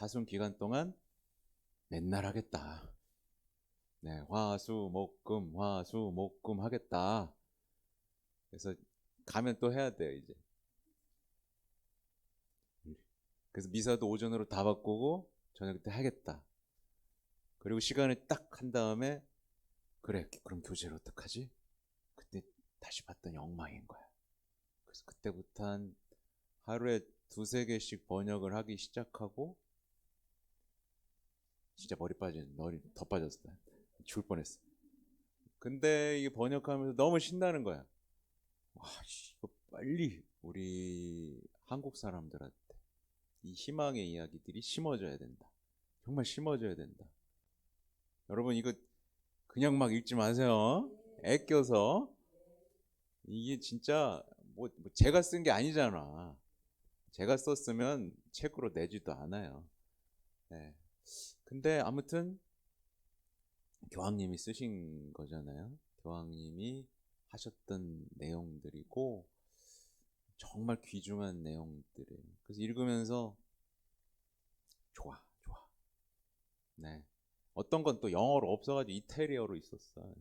사순 기간 동안 맨날 하겠다. 네, 화수목금 하겠다. 그래서 가면 또 해야 돼요 이제. 그래서 미사도 오전으로 다 바꾸고 저녁 때 하겠다. 그리고 시간을 딱 한 다음에 그래 그럼 교재를 어떡하지? 그때 다시 봤더니 엉망인 거야. 그래서 그때부터 한 하루에 두세 개씩 번역을 하기 시작하고 진짜 머리 더 빠졌어. 죽을 뻔했어. 근데 이게 번역하면서 너무 신나는 거야. 와, 이거 빨리 우리 한국 사람들한테 이 희망의 이야기들이 심어져야 된다. 정말 심어져야 된다. 여러분 이거 그냥 막 읽지 마세요. 애껴서 이게 진짜 뭐 제가 쓴 게 아니잖아. 제가 썼으면 책으로 내지도 않아요. 네. 근데 아무튼 교황님이 쓰신 거잖아요. 교황님이 하셨던 내용들이고 정말 귀중한 내용들이에요. 그래서 읽으면서 좋아, 좋아. 네. 어떤 건 또 영어로 없어가지고 이태리어로 있었어.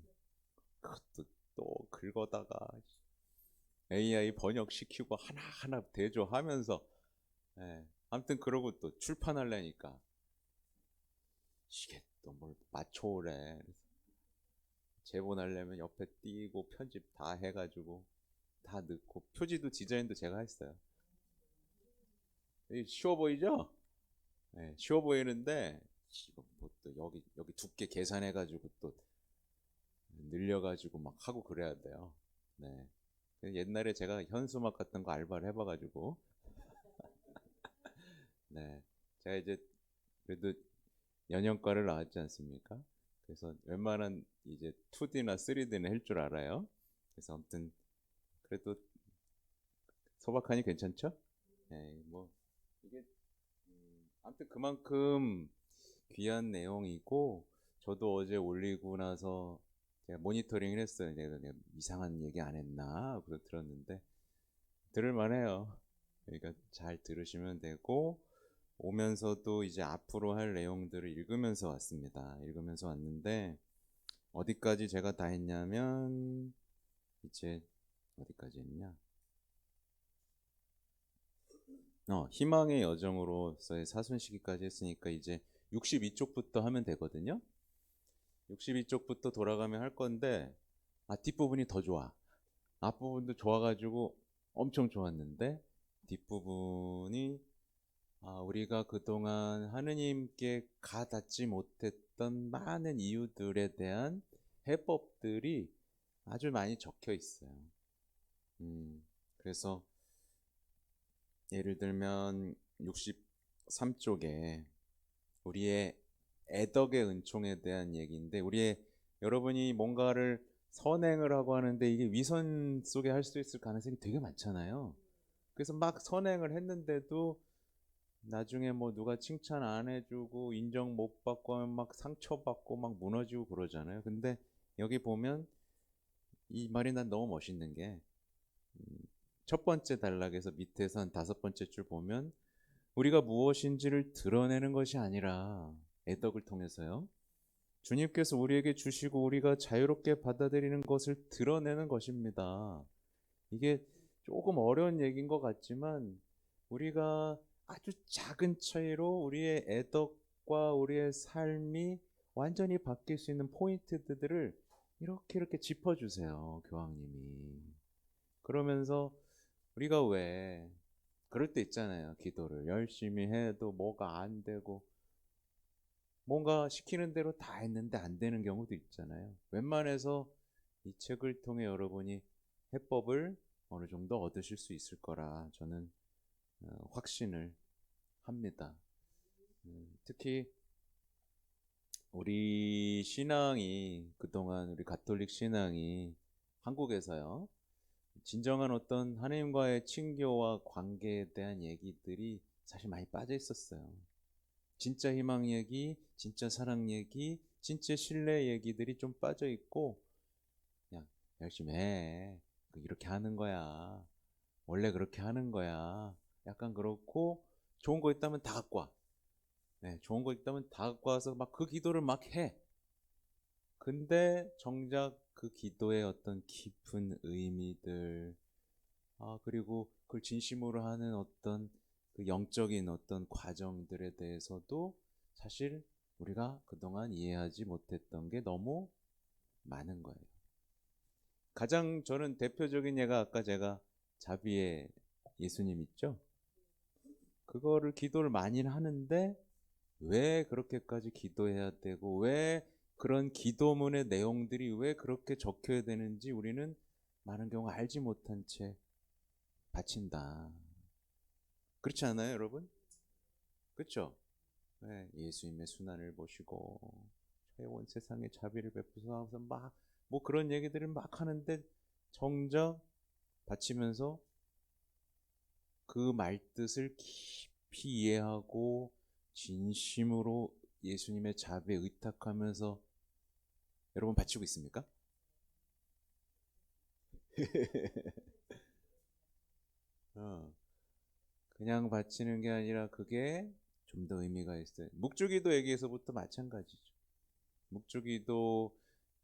그것도 또 긁어다가 AI 번역시키고 하나하나 대조하면서 예. 아무튼 그러고 또 출판하려니까 이게 또 뭘 맞춰오래. 그래서 제본하려면 옆에 띄고 편집 다 해가지고 다 넣고 표지도 디자인도 제가 했어요. 쉬워 보이죠? 네, 쉬워 보이는데 뭐또 여기 두께 계산해가지고 또 늘려가지고 막 하고 그래야 돼요. 네. 옛날에 제가 현수막 같은 거 알바를 해봐가지고 네. 제가 이제 그래도 연영과를 나왔지 않습니까? 그래서 웬만한 이제 2D나 3D는 할 줄 알아요. 그래서 아무튼 그래도 소박하니 괜찮죠? 네, 뭐 이게 아무튼 그만큼 귀한 내용이고 저도 어제 올리고 나서 제가 모니터링을 했어요. 내가 이상한 얘기 안 했나? 그거 들었는데 들을만해요. 그러니까 잘 들으시면 되고 오면서도 이제 앞으로 할 내용들을 읽으면서 왔습니다. 읽으면서 왔는데 어디까지 제가 다 했냐면 이제 어디까지 했냐? 희망의 여정으로서의 사순시기까지 했으니까 이제 62쪽부터 하면 되거든요. 62쪽부터 돌아가면 할 건데 뒷부분이 더 좋아. 앞부분도 좋아가지고 엄청 좋았는데 뒷부분이 우리가 그동안 하느님께 가닿지 못했던 많은 이유들에 대한 해법들이 아주 많이 적혀 있어요. 그래서 예를 들면 63쪽에 우리의 애덕의 은총에 대한 얘기인데 여러분이 뭔가를 선행을 하고 하는데 이게 위선 속에 할 수 있을 가능성이 되게 많잖아요. 그래서 막 선행을 했는데도 나중에 뭐 누가 칭찬 안 해주고 인정 못 받고 하면 막 상처받고 막 무너지고 그러잖아요. 근데 여기 보면 이 말이 난 너무 멋있는 게 첫 번째 단락에서 밑에서 한 다섯 번째 줄 보면 우리가 무엇인지를 드러내는 것이 아니라 애덕을 통해서요. 주님께서 우리에게 주시고 우리가 자유롭게 받아들이는 것을 드러내는 것입니다. 이게 조금 어려운 얘기인 것 같지만 우리가 아주 작은 차이로 우리의 애덕과 우리의 삶이 완전히 바뀔 수 있는 포인트들을 이렇게 짚어주세요, 교황님이. 그러면서 우리가 왜 그럴 때 있잖아요. 기도를 열심히 해도 뭐가 안 되고 뭔가 시키는 대로 다 했는데 안 되는 경우도 있잖아요. 웬만해서 이 책을 통해 여러분이 해법을 어느 정도 얻으실 수 있을 거라 저는 확신을 합니다. 특히 우리 신앙이 그동안 우리 가톨릭 신앙이 한국에서요. 진정한 어떤 하나님과의 친교와 관계에 대한 얘기들이 사실 많이 빠져 있었어요. 진짜 희망 얘기, 진짜 사랑 얘기, 진짜 신뢰 얘기들이 좀 빠져 있고 그냥 열심히 해. 이렇게 하는 거야. 원래 그렇게 하는 거야. 약간 그렇고 좋은 거 있다면 다 갖고 와. 네, 좋은 거 있다면 다 갖고 와서 막 그 기도를 막 해. 근데 정작 그 기도의 어떤 깊은 의미들, 그리고 그걸 진심으로 하는 어떤 그 영적인 어떤 과정들에 대해서도 사실 우리가 그동안 이해하지 못했던 게 너무 많은 거예요. 가장 저는 대표적인 예가 아까 제가 자비의 예수님 있죠? 그거를 기도를 많이 하는데 왜 그렇게까지 기도해야 되고 왜 그런 기도문의 내용들이 왜 그렇게 적혀야 되는지 우리는 많은 경우 알지 못한 채 바친다. 그렇지 않아요, 여러분? 그렇죠? 네, 예수님의 순환을 보시고 온 세상에 자비를 베푸소서 하면서 막 뭐 그런 얘기들을 막 하는데 정작 바치면서 그 말뜻을 깊이 이해하고 진심으로 예수님의 자비에 의탁하면서 여러분 바치고 있습니까? 어, 그냥 바치는 게 아니라 그게 좀 더 의미가 있어요. 묵주기도 얘기에서부터 마찬가지죠. 묵주기도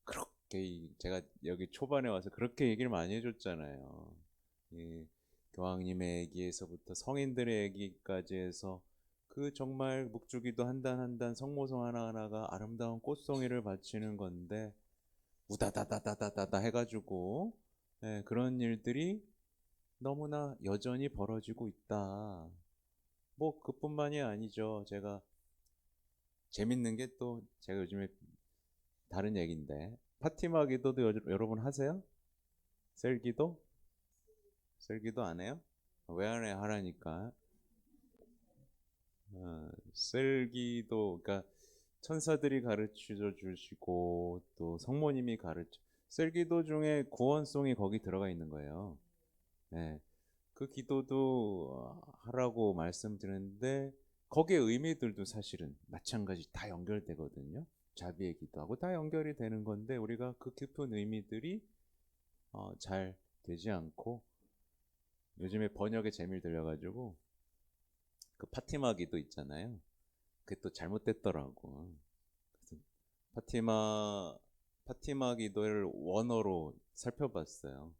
그렇게 제가 여기 초반에 와서 그렇게 얘기를 많이 해줬잖아요. 이 교황님의 얘기에서부터 성인들의 얘기까지 해서 그 정말 묵주기도 한 단 한 단 성모성 하나하나가 아름다운 꽃송이를 바치는 건데 우다다다다다다 해가지고 그런 일들이 너무나 여전히 벌어지고 있다. 뭐 그뿐만이 아니죠. 제가 재밌는 게 또 제가 요즘에 다른 얘기인데 파티마 기도도 여러분 하세요? 셀 기도? 셀 기도 안 해요? 왜 안 해? 하라니까. 셀 기도 그러니까 천사들이 가르쳐 주시고 또 성모님이 가르쳐 셀 기도 중에 구원송이 거기 들어가 있는 거예요. 네. 그 기도도 하라고 말씀드렸는데 거기에 의미들도 사실은 마찬가지 다 연결되거든요. 자비의 기도하고 다 연결이 되는 건데 우리가 그 깊은 의미들이 잘 되지 않고 요즘에 번역에 재미를 들려가지고 그 파티마 기도 있잖아요. 그게 또 잘못됐더라고. 그래서 파티마 기도를 원어로 살펴봤어요.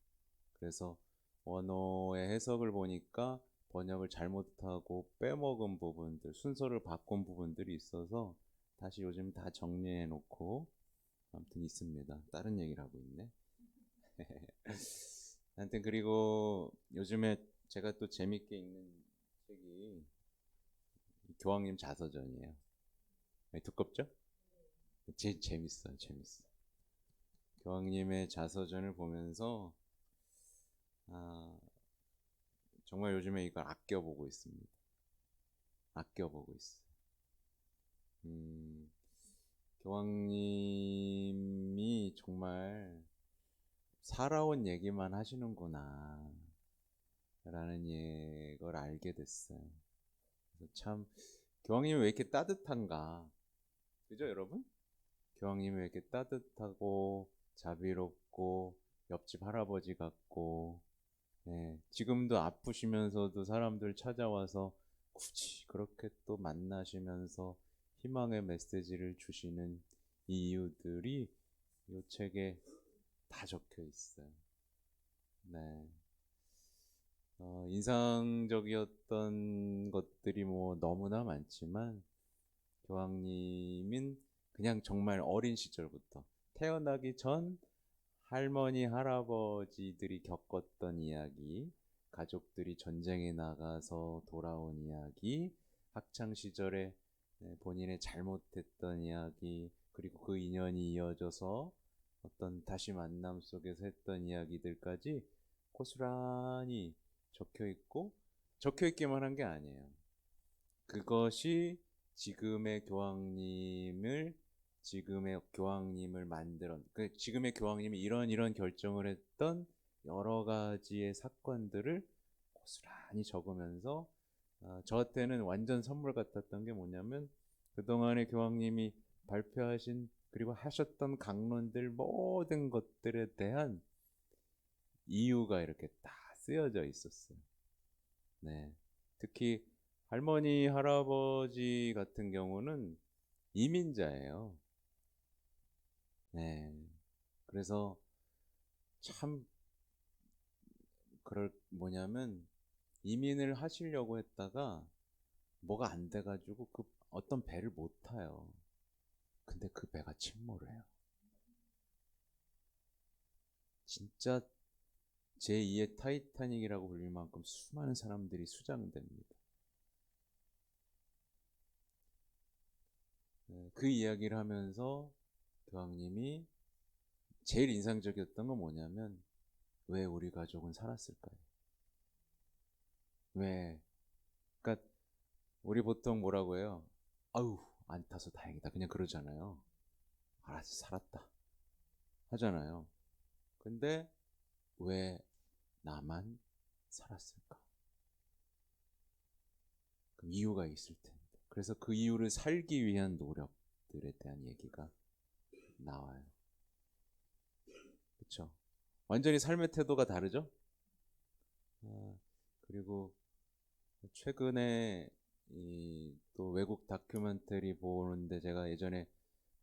그래서 원어의 해석을 보니까 번역을 잘못하고 빼먹은 부분들, 순서를 바꾼 부분들이 있어서 다시 요즘 다 정리해 놓고 아무튼 있습니다. 다른 얘기를 하고 있네. 하여튼 그리고 요즘에 제가 또 재밌게 읽는 책이 교황님 자서전이에요. 두껍죠? 제일 재밌어요. 재밌어. 교황님의 자서전을 보면서 아, 정말 요즘에 이걸 아껴보고 있습니다. 아껴보고 있어요. 음, 교황님이 정말 살아온 얘기만 하시는구나 라는 걸 알게 됐어요. 그래서 참 교황님이 왜 이렇게 따뜻한가, 그죠 여러분? 교황님이 왜 이렇게 따뜻하고 자비롭고 옆집 할아버지 같고, 지금도 아프시면서도 사람들 찾아와서 굳이 그렇게 또 만나시면서 희망의 메시지를 주시는 이 이유들이 이 책에 다 적혀 있어요. 네. 인상적이었던 것들이 뭐 너무나 많지만 교황님은 그냥 정말 어린 시절부터 태어나기 전 할머니, 할아버지들이 겪었던 이야기, 가족들이 전쟁에 나가서 돌아온 이야기, 학창 시절에 본인의 잘못했던 이야기, 그리고 그 인연이 이어져서 어떤 다시 만남 속에서 했던 이야기들까지 고스란히 적혀 있고, 적혀 있기만 한 게 아니에요. 그것이 지금의 교황님을 지금의 교황님을 만들어 지금의 교황님이 이런 결정을 했던 여러 가지의 사건들을 고스란히 적으면서 저한테는 완전 선물 같았던 게 뭐냐면 그동안의 교황님이 발표하신 그리고 하셨던 강론들 모든 것들에 대한 이유가 이렇게 다 쓰여져 있었어요. 네. 특히 할머니, 할아버지 같은 경우는 이민자예요. 네. 그래서 참 그럴 뭐냐면 이민을 하시려고 했다가 뭐가 안 돼가지고 그 어떤 배를 못 타요. 근데 그 배가 침몰해요. 진짜 제2의 타이타닉이라고 불릴 만큼 수많은 사람들이 수장됩니다. 그 이야기를 하면서 교황님이 제일 인상적이었던 건 뭐냐면 왜 우리 가족은 살았을까요? 왜? 그러니까 우리 보통 뭐라고 해요? 아유, 안 타서 다행이다. 그냥 그러잖아요. 알았어, 살았다. 하잖아요. 근데 왜 나만 살았을까? 그 이유가 있을 텐데. 그래서 그 이유를 살기 위한 노력들에 대한 얘기가 나와요. 그렇죠? 완전히 삶의 태도가 다르죠? 아, 그리고 최근에 또 외국 다큐멘터리 보는데 제가 예전에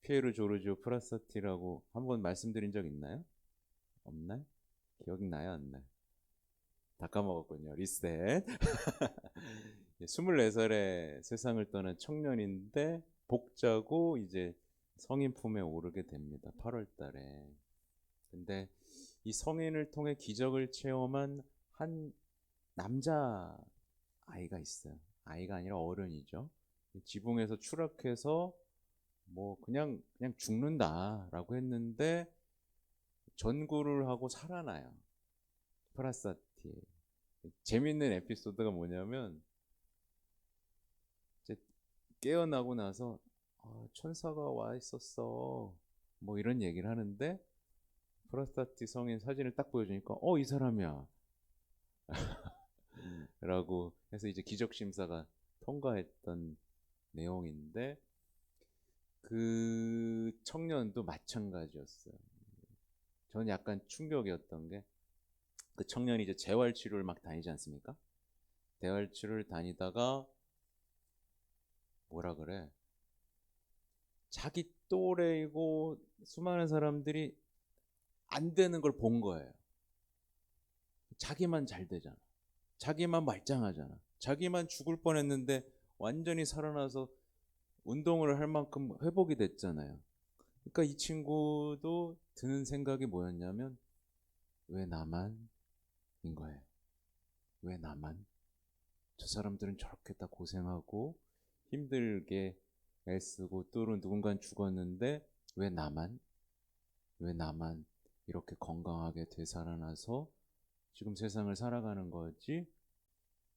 피에르 조르지오 프라사티라고 한번 말씀드린 적 있나요? 없나요? 기억이 나요? 안 나요? 다 까먹었군요. 리셋. 24살에 세상을 떠난 청년인데 복자고 이제 성인 품에 오르게 됩니다. 8월 달에. 근데 이 성인을 통해 기적을 체험한 한 남자 아이가 있어요. 아이가 아니라 어른이죠. 지붕에서 추락해서 뭐 그냥 죽는다라고 했는데 전구를 하고 살아나요. 프라사티. 재밌는 에피소드가 뭐냐면 이제 깨어나고 나서 천사가 와 있었어. 뭐 이런 얘기를 하는데 프라스타티 성인 사진을 딱 보여주니까 이 사람이야 라고 해서 이제 기적 심사가 통과했던 내용인데 그 청년도 마찬가지였어요. 저는 약간 충격이었던 게 그 청년이 이제 재활 치료를 막 다니지 않습니까? 재활 치료를 다니다가 뭐라 그래? 자기 또래이고 수많은 사람들이 안 되는 걸 본 거예요. 자기만 잘 되잖아. 자기만 말짱하잖아. 자기만 죽을 뻔했는데 완전히 살아나서 운동을 할 만큼 회복이 됐잖아요. 그러니까 이 친구도 드는 생각이 뭐였냐면 왜 나만인 거예요. 왜 나만? 저 사람들은 저렇게 다 고생하고 힘들게 애쓰고 또는 누군가는 죽었는데 왜 나만? 왜 나만 이렇게 건강하게 되살아나서 지금 세상을 살아가는 거지?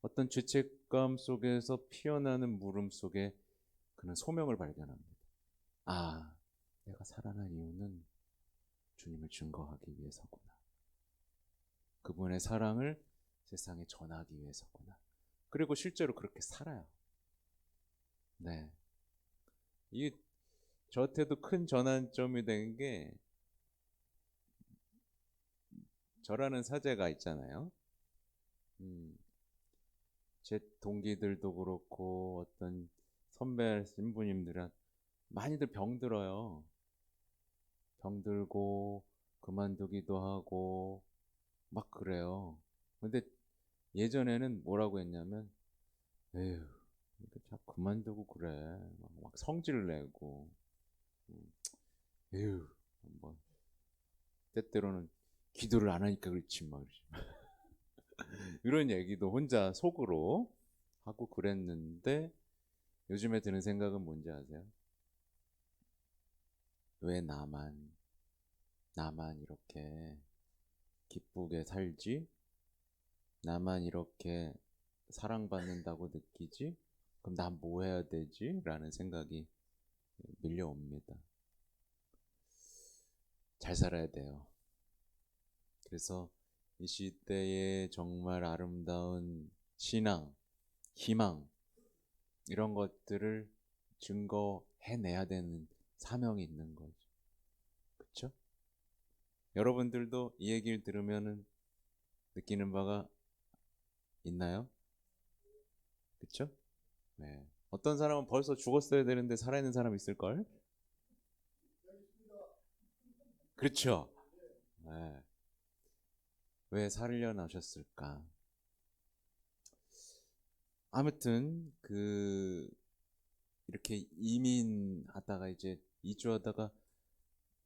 어떤 죄책감 속에서 피어나는 물음 속에 그는 소명을 발견합니다. 아, 내가 살아난 이유는 주님을 증거하기 위해서구나. 그분의 사랑을 세상에 전하기 위해서구나. 그리고 실제로 그렇게 살아요. 네. 이 저한테도 큰 전환점이 된 게 저라는 사제가 있잖아요. 제 동기들도 그렇고 어떤 선배 신부님들은 많이들 병들어요. 병들고 그만두기도 하고 막 그래요. 근데 예전에는 뭐라고 했냐면 에휴 자꾸 그만두고 그래 막 성질 내고 에휴 뭐 때때로는 기도를 안 하니까 그렇지 막 이런 얘기도 혼자 속으로 하고 그랬는데 요즘에 드는 생각은 뭔지 아세요? 왜 나만 이렇게 기쁘게 살지? 나만 이렇게 사랑받는다고 느끼지? 그럼 난 뭐 해야 되지? 라는 생각이 밀려옵니다. 잘 살아야 돼요. 그래서 이 시대에 정말 아름다운 신앙, 희망 이런 것들을 증거해내야 되는 사명이 있는 거죠. 그렇죠? 여러분들도 이 얘기를 들으면은 느끼는 바가 있나요? 그렇죠? 네. 어떤 사람은 벌써 죽었어야 되는데 살아있는 사람 있을걸? 그렇죠. 네. 왜 살려나셨을까? 아무튼 이렇게 이민하다가 이제 이주하다가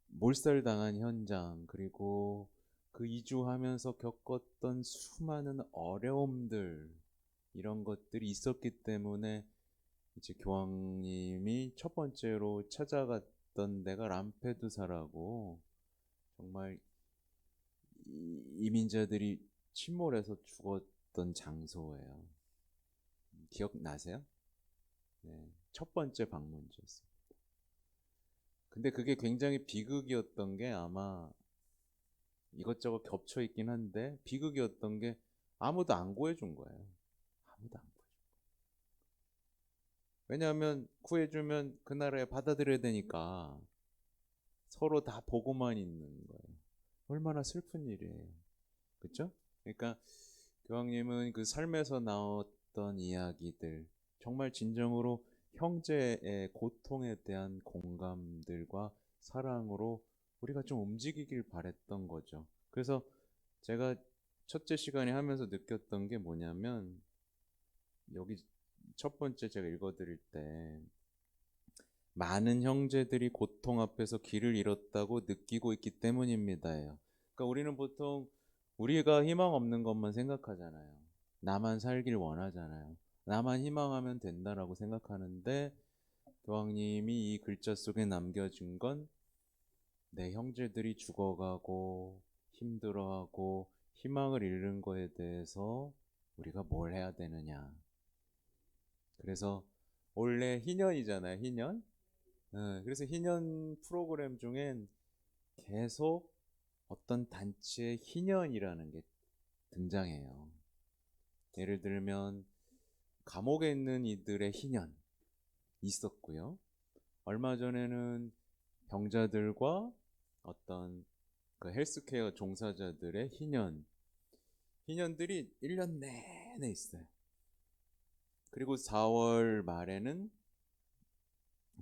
몰살당한 현장, 그리고 그 이주하면서 겪었던 수많은 어려움들, 이런 것들이 있었기 때문에 이제 교황님이 첫 번째로 찾아갔던 데가 람페두사라고, 정말 이민자들이 침몰해서 죽었던 장소예요. 기억나세요? 네, 첫 번째 방문지였어요. 근데 그게 굉장히 비극이었던 게, 아마 이것저것 겹쳐 있긴 한데 비극이었던 게 아무도 안 구해준 거예요. 아무도 안 구해준 거예요. 왜냐하면 구해주면 그 나라에 받아들여야 되니까 서로 다 보고만 있는 거예요. 얼마나 슬픈 일이에요. 그렇죠? 그러니까 교황님은 그 삶에서 나왔던 이야기들, 정말 진정으로 형제의 고통에 대한 공감들과 사랑으로 우리가 좀 움직이길 바랬던 거죠. 그래서 제가 첫째 시간에 하면서 느꼈던 게 뭐냐면, 여기 첫 번째 제가 읽어드릴 때 많은 형제들이 고통 앞에서 길을 잃었다고 느끼고 있기 때문입니다예요. 그러니까 우리는 보통 우리가 희망 없는 것만 생각하잖아요. 나만 살길 원하잖아요. 나만 희망하면 된다라고 생각하는데, 교황님이 이 글자 속에 남겨진 건 내 형제들이 죽어가고 힘들어하고 희망을 잃는 거에 대해서 우리가 뭘 해야 되느냐. 그래서 원래 희년이잖아요, 희년. 그래서 희년 프로그램 중엔 계속 어떤 단체의 희년이라는 게 등장해요. 예를 들면 감옥에 있는 이들의 희년 있었고요. 얼마 전에는 병자들과 어떤 그 헬스케어 종사자들의 희년들이 1년 내내 있어요. 그리고 4월 말에는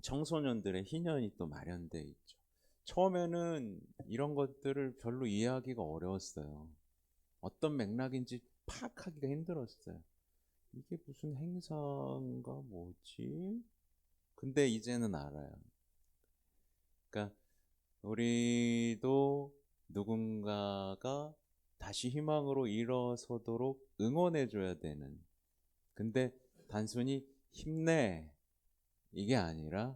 청소년들의 희년이 또 마련되어 있죠. 처음에는 이런 것들을 별로 이해하기가 어려웠어요. 어떤 맥락인지 파악하기가 힘들었어요. 이게 무슨 행사인가 뭐지? 근데 이제는 알아요. 그러니까 우리도 누군가가 다시 희망으로 일어서도록 응원해줘야 되는, 근데 단순히 힘내 이게 아니라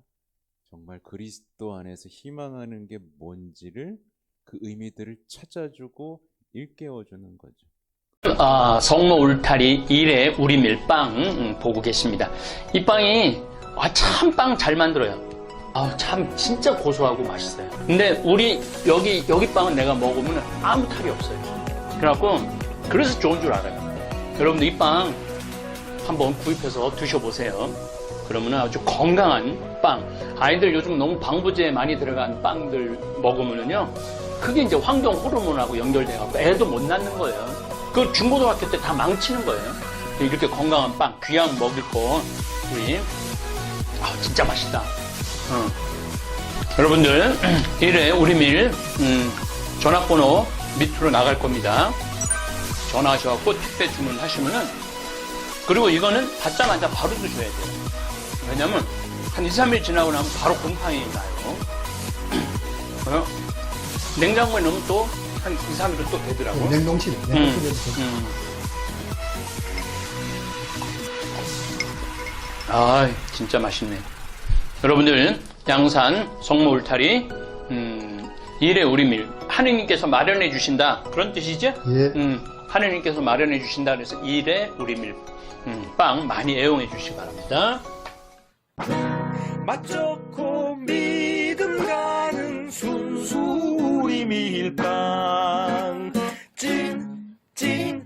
정말 그리스도 안에서 희망하는 게 뭔지를, 그 의미들을 찾아주고 일깨워주는 거죠. 성모 울타리 1회 우리 밀빵 보고 계십니다. 이 빵이 참 빵 잘 만들어요. 참 진짜 고소하고 맛있어요. 근데 우리 여기 빵은 내가 먹으면 아무 탈이 없어요. 그래갖고 그래서 좋은 줄 알아요. 여러분들 이 빵 한번 구입해서 드셔보세요. 그러면 아주 건강한 빵. 아이들 요즘 너무 방부제 많이 들어간 빵들 먹으면은요, 그게 이제 환경 호르몬하고 연결돼갖고 애도 못 낳는 거예요. 그 중고등학교 때 다 망치는 거예요. 이렇게 건강한 빵, 귀한 먹을 거, 우리, 진짜 맛있다. 여러분들, 1회 우리밀, 전화번호 밑으로 나갈 겁니다. 전화하셔갖고 택배 주문하시면은, 그리고 이거는 받자마자 바로 드셔야 돼요. 왜냐면, 한 2, 3일 지나고 나면 바로 곰팡이 나요. 냉장고에 넣으면 또 한 2, 3일은 또 되더라고. 냉동실에. 진짜 맛있네. 여러분들, 양산 성모 울타리 1회 우리밀 하느님께서 마련해 주신다, 그런 뜻이죠? 예. 하느님께서 마련해 주신다 그래서 1회 우리밀 빵 많이 애용해 주시기 바랍니다. 맛 좋고 믿음 가는 순수 우리 밀빵 찐